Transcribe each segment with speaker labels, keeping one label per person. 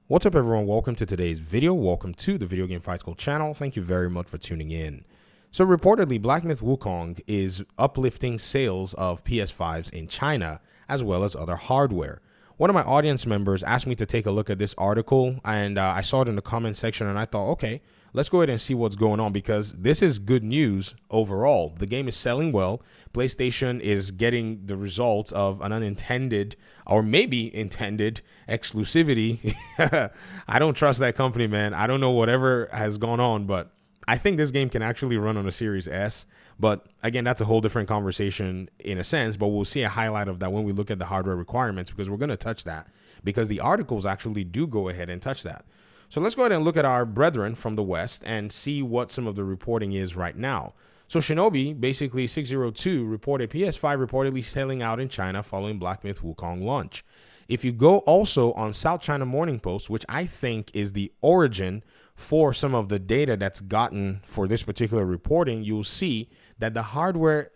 Speaker 1: What's up, everyone? Welcome to today's video. Welcome to the Video Game Fight School channel. Thank you very much for tuning in. So reportedly, Black Myth Wukong is uplifting sales of PS5s in China as well as other hardware. One of my audience members asked me to take a look at this article, and I saw it in the comment section, and I thought, okay, let's go ahead and see what's going on, because this is good news overall. The game is selling well. PlayStation is getting the results of an unintended or maybe intended exclusivity. I don't trust that company, man. I don't know whatever has gone on, but I think this game can actually run on a Series S. But again, that's a whole different conversation in a sense, but we'll see a highlight of that when we look at the hardware requirements, because we're going to touch that, because the articles actually do go ahead and touch that. So let's go ahead and look at our brethren from the West and see what some of the reporting is right now. So Shinobi, basically 602, reported PS5 reportedly selling out in China following Black Myth Wukong launch. If you go also on South China Morning Post, which I think is the origin for some of the data that's gotten for this particular reporting, you'll see that the hardware,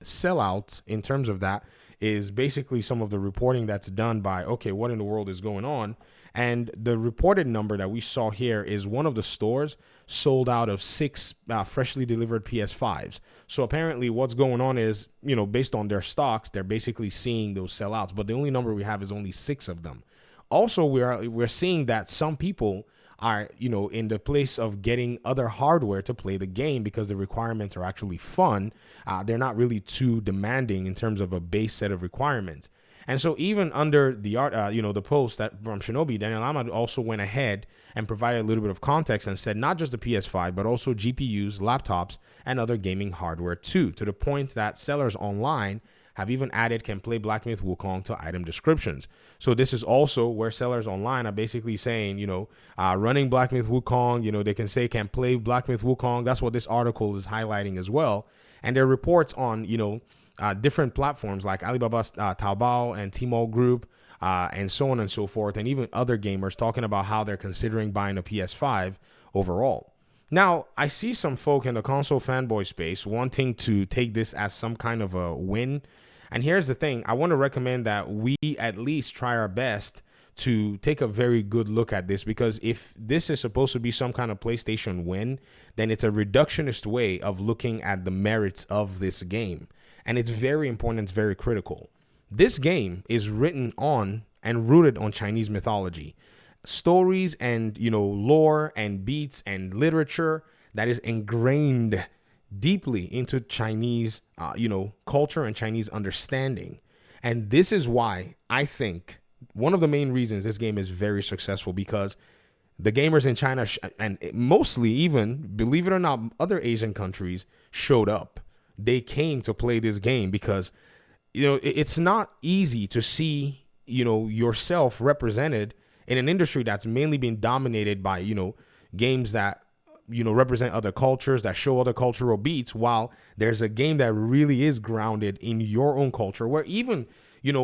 Speaker 1: sellout in terms of that is basically some of the reporting that's done by, okay, what in the world is going on? And the reported number that we saw here is one of the stores sold out of 6 freshly delivered PS5s. So apparently what's going on is, based on their stocks, they're basically seeing those sellouts. But the only number we have is only 6 of them. Also, we're seeing that some people are, in the place of getting other hardware to play the game because the requirements are actually fun. They're not really too demanding in terms of a base set of requirements. And so even under the the post that from Shinobi, Daniel Ahmad also went ahead and provided a little bit of context and said not just the PS5, but also GPUs, laptops, and other gaming hardware too, to the point that sellers online have even added can play Black Myth Wukong to item descriptions. So this is also where sellers online are basically saying, running Black Myth Wukong, they can say can play Black Myth Wukong. That's what this article is highlighting as well. And there are reports on, different platforms like Alibaba's Taobao and Tmall Group and so on and so forth, and even other gamers talking about how they're considering buying a PS5 overall. Now, I see some folk in the console fanboy space wanting to take this as some kind of a win. And here's the thing. I want to recommend that we at least try our best to take a very good look at this, because if this is supposed to be some kind of PlayStation win, then it's a reductionist way of looking at the merits of this game. And it's very important. It's very critical. This game is written on and rooted on Chinese mythology, stories and, lore and beats and literature that is ingrained deeply into Chinese, culture and Chinese understanding. And this is why I think one of the main reasons this game is very successful, because the gamers in China and mostly even, believe it or not, other Asian countries showed up. They came to play this game because, it's not easy to see, yourself represented in an industry that's mainly been dominated by, games that, represent other cultures, that show other cultural beats, while there's a game that really is grounded in your own culture, where even,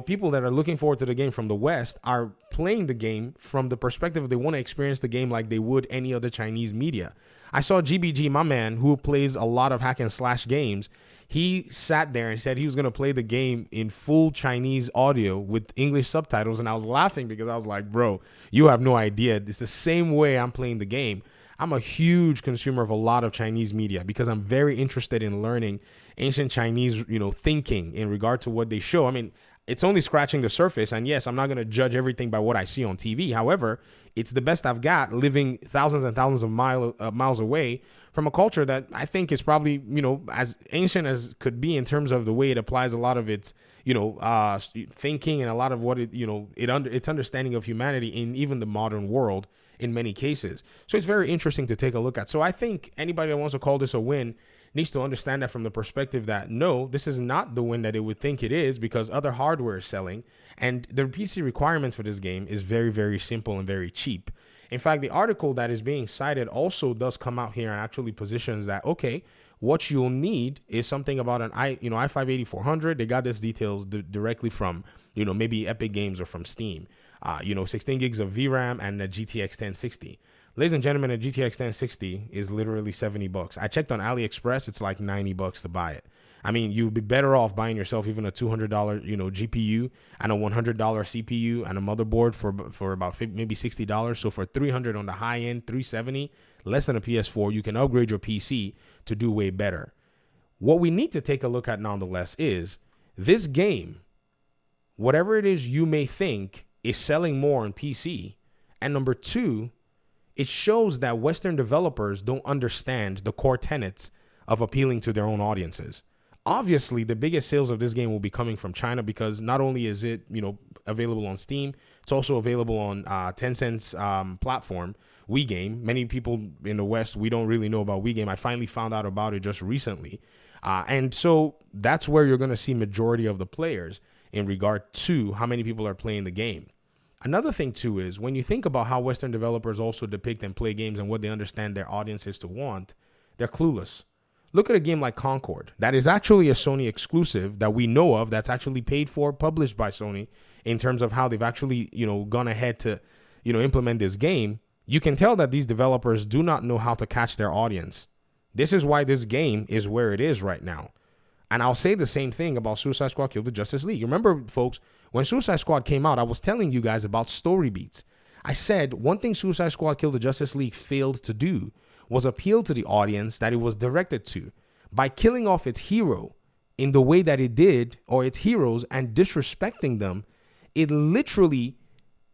Speaker 1: people that are looking forward to the game from the West are playing the game from the perspective they want to experience the game like they would any other Chinese media. I saw GBG, my man, who plays a lot of hack and slash games. He sat there and said he was going to play the game in full Chinese audio with English subtitles. And I was laughing because I was like, bro, you have no idea. It's the same way I'm playing the game. I'm a huge consumer of a lot of Chinese media because I'm very interested in learning ancient Chinese, thinking in regard to what they show. I mean, it's only scratching the surface. And yes, I'm not going to judge everything by what I see on TV. However, it's the best I've got living thousands and thousands of miles away from a culture that I think is probably, as ancient as could be in terms of the way it applies a lot of its, thinking and a lot of what its understanding of humanity in even the modern world in many cases. So it's very interesting to take a look at. So I think anybody that wants to call this a win needs to understand that from the perspective that, no, this is not the win that it would think it is, because other hardware is selling. And the PC requirements for this game is very, very simple and very cheap. In fact, the article that is being cited also does come out here and actually positions that, okay, what you'll need is something about an i5-8400. They got this details directly from, maybe Epic Games or from Steam. 16 gigs of VRAM and a GTX 1060. Ladies and gentlemen, a GTX 1060 is literally $70. I checked on AliExpress. It's like $90 to buy it. I mean, you'd be better off buying yourself even a $200, GPU and a $100 CPU and a motherboard for about maybe $60. So for $300 on the high end, $370, less than a PS4, you can upgrade your PC to do way better. What we need to take a look at nonetheless is this game, whatever it is you may think is selling more on PC. And number two, it shows that Western developers don't understand the core tenets of appealing to their own audiences. Obviously, the biggest sales of this game will be coming from China because not only is it, available on Steam, it's also available on Tencent's platform, WeGame. Many people in the West, we don't really know about WeGame. I finally found out about it just recently. And so that's where you're going to see majority of the players in regard to how many people are playing the game. Another thing, too, is when you think about how Western developers also depict and play games and what they understand their audiences to want, they're clueless. Look at a game like Concord. That is actually a Sony exclusive that we know of, that's actually paid for, published by Sony, in terms of how they've actually, gone ahead to, implement this game. You can tell that these developers do not know how to catch their audience. This is why this game is where it is right now. And I'll say the same thing about Suicide Squad Kill the Justice League. Remember, folks, when Suicide Squad came out, I was telling you guys about story beats. I said one thing Suicide Squad Kill the Justice League failed to do was appeal to the audience that it was directed to by killing off its hero in the way that it did, or its heroes, and disrespecting them. It literally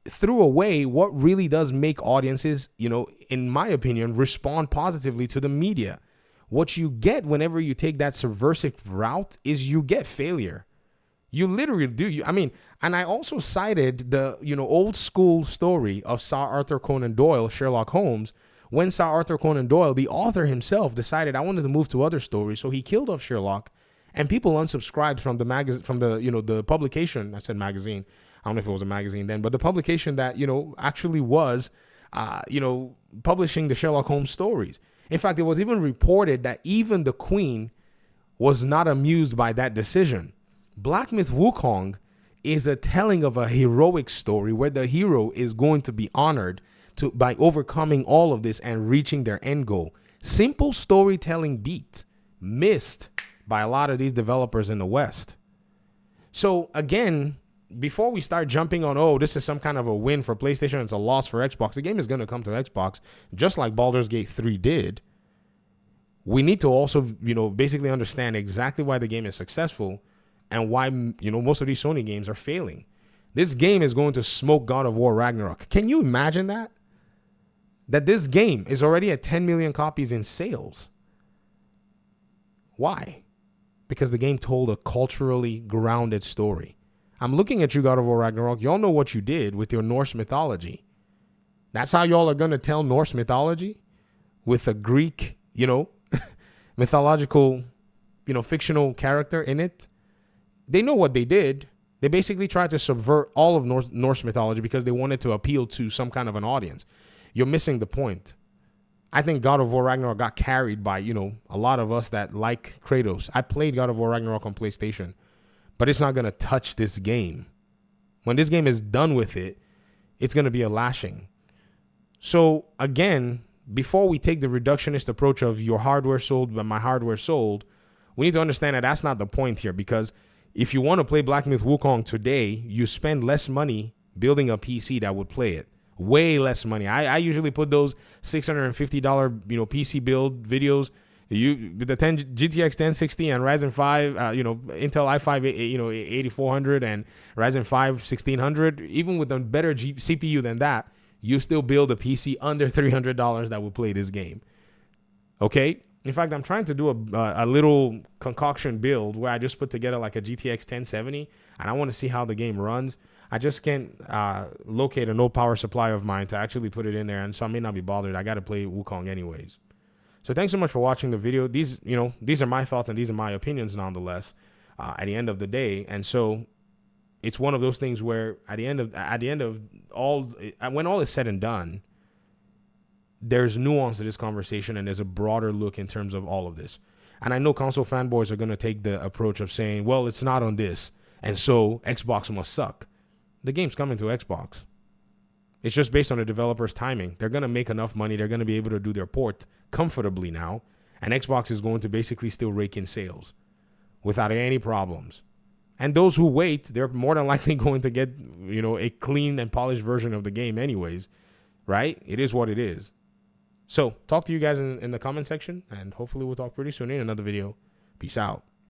Speaker 1: threw away what really does make audiences, in my opinion, respond positively to the media. What you get whenever you take that subversive route is you get failure. You literally do. And I also cited the, old school story of Sir Arthur Conan Doyle, Sherlock Holmes, when Sir Arthur Conan Doyle, the author himself, decided I wanted to move to other stories. So he killed off Sherlock, and people unsubscribed from the magazine, from the publication. I said magazine. I don't know if it was a magazine then, but the publication that, actually was, publishing the Sherlock Holmes stories. In fact, it was even reported that even the Queen was not amused by that decision. Black Myth Wukong is a telling of a heroic story where the hero is going to be honored by overcoming all of this and reaching their end goal. Simple storytelling beat missed by a lot of these developers in the West. So again, before we start jumping on, this is some kind of a win for PlayStation, it's a loss for Xbox, the game is going to come to Xbox just like Baldur's Gate 3 did. We need to also, basically understand exactly why the game is successful and why, most of these Sony games are failing. This game is going to smoke God of War Ragnarok. Can you imagine that? That this game is already at 10 million copies in sales. Why? Because the game told a culturally grounded story. I'm looking at you, God of War Ragnarok. Y'all know what you did with your Norse mythology. That's how y'all are going to tell Norse mythology? With a Greek, mythological, fictional character in it? They know what they did. They basically tried to subvert all of Norse mythology because they wanted to appeal to some kind of an audience. You're missing the point. I think God of War Ragnarok got carried by, a lot of us that like Kratos. I played God of War Ragnarok on PlayStation, but it's not going to touch this game. When this game is done with it, it's going to be a lashing. So again, before we take the reductionist approach of your hardware sold, but my hardware sold, we need to understand that that's not the point here, because if you want to play Black Myth Wukong today, you spend less money building a PC that would play it. Way less money. I usually put those $650 PC build videos. With the GTX 1060 and Ryzen 5, Intel i5 8400 and Ryzen 5 1600. Even with a better CPU than that, you still build a PC under $300 that will play this game. Okay. In fact, I'm trying to do a little concoction build where I just put together like a GTX 1070, and I want to see how the game runs. I just can't locate a no power supply of mine to actually put it in there, and so I may not be bothered. I got to play Wukong anyways. So thanks so much for watching the video. These are my thoughts and these are my opinions nonetheless. At the end of the day, and so it's one of those things where at the end of all, when all is said and done, there's nuance to this conversation and there's a broader look in terms of all of this. And I know console fanboys are going to take the approach of saying, well, it's not on this, and so Xbox must suck. The game's coming to Xbox. It's just based on the developer's timing. They're going to make enough money. They're going to be able to do their port comfortably now. And Xbox is going to basically still rake in sales. without any problems. And those who wait, they're more than likely going to get, you know, a clean and polished version of the game anyways, right? It is what it is. So talk to you guys in the comment section, and hopefully we'll talk pretty soon in another video. Peace out.